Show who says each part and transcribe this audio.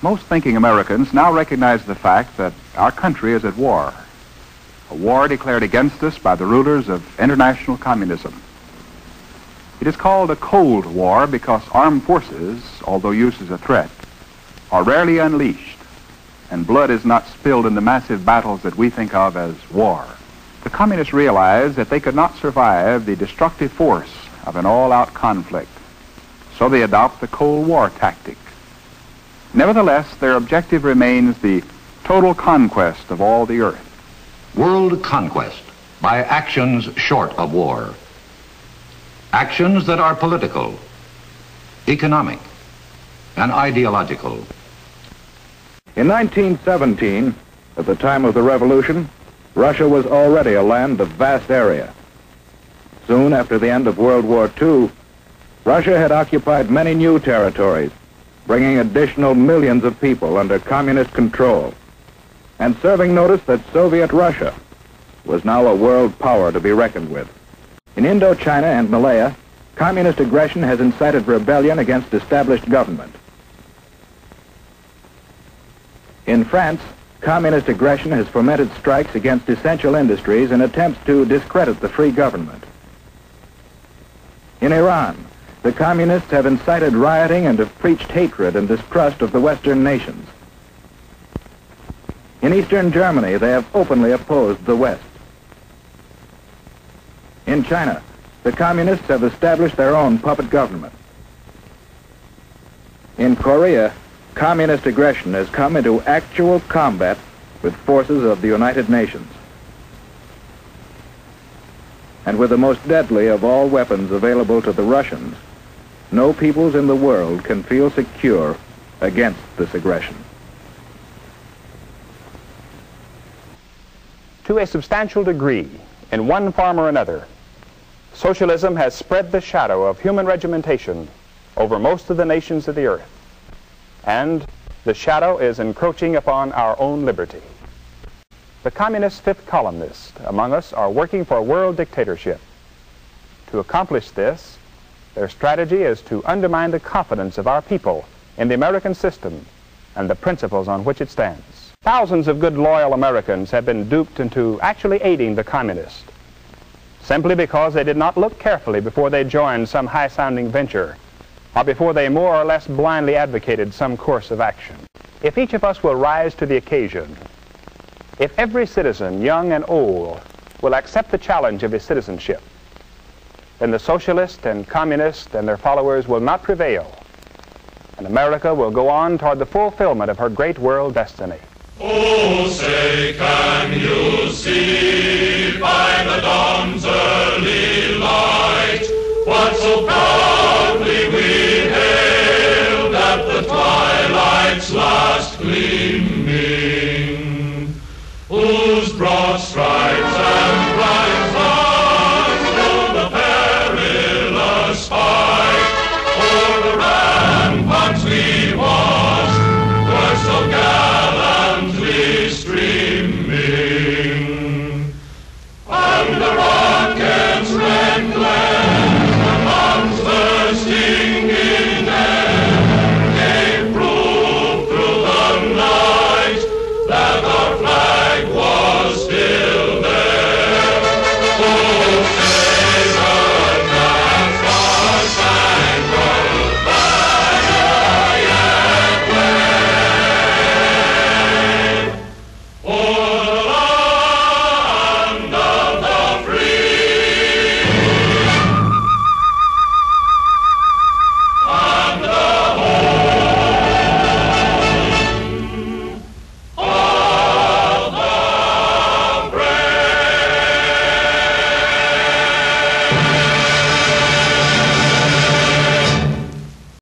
Speaker 1: Most thinking Americans now recognize the fact that our country is at war. A war declared against us by the rulers of international communism. It is called a Cold War because armed forces, although used as a threat, are rarely unleashed, and blood is not spilled in the massive battles that we think of as war. The communists realized that they could not survive the destructive force of an all-out conflict, so they adopt the Cold War tactic. Nevertheless, their objective remains the total conquest of all the earth.
Speaker 2: World conquest by actions short of war. Actions that are political, economic, and ideological.
Speaker 3: In 1917, at the time of the revolution, Russia was already a land of vast area. Soon after the end of World War II, Russia had occupied many new territories, bringing additional millions of people under communist control, and serving notice that Soviet Russia was now a world power to be reckoned with. In Indochina and Malaya, communist aggression has incited rebellion against established government. In France, communist aggression has fomented strikes against essential industries in attempts to discredit the free government. In Iran, the communists have incited rioting and have preached hatred and distrust of the Western nations. In Eastern Germany, they have openly opposed the West. In China, the communists have established their own puppet government. In Korea, communist aggression has come into actual combat with forces of the United Nations. And with the most deadly of all weapons available to the Russians, no peoples in the world can feel secure against this aggression.
Speaker 4: To a substantial degree, in one form or another, socialism has spread the shadow of human regimentation over most of the nations of the earth, and the shadow is encroaching upon our own liberty. The communist fifth columnists among us are working for world dictatorship. To accomplish this, their strategy is to undermine the confidence of our people in the American system and the principles on which it stands. Thousands of good, loyal Americans have been duped into actually aiding the communists, simply because they did not look carefully before they joined some high-sounding venture, or before they more or less blindly advocated some course of action. If each of us will rise to the occasion, if every citizen, young and old, will accept the challenge of his citizenship, then the socialists and communists and their followers will not prevail, and America will go on toward the fulfillment of her great world destiny.
Speaker 5: Oh, say, can you see by the dawn's early light what so proud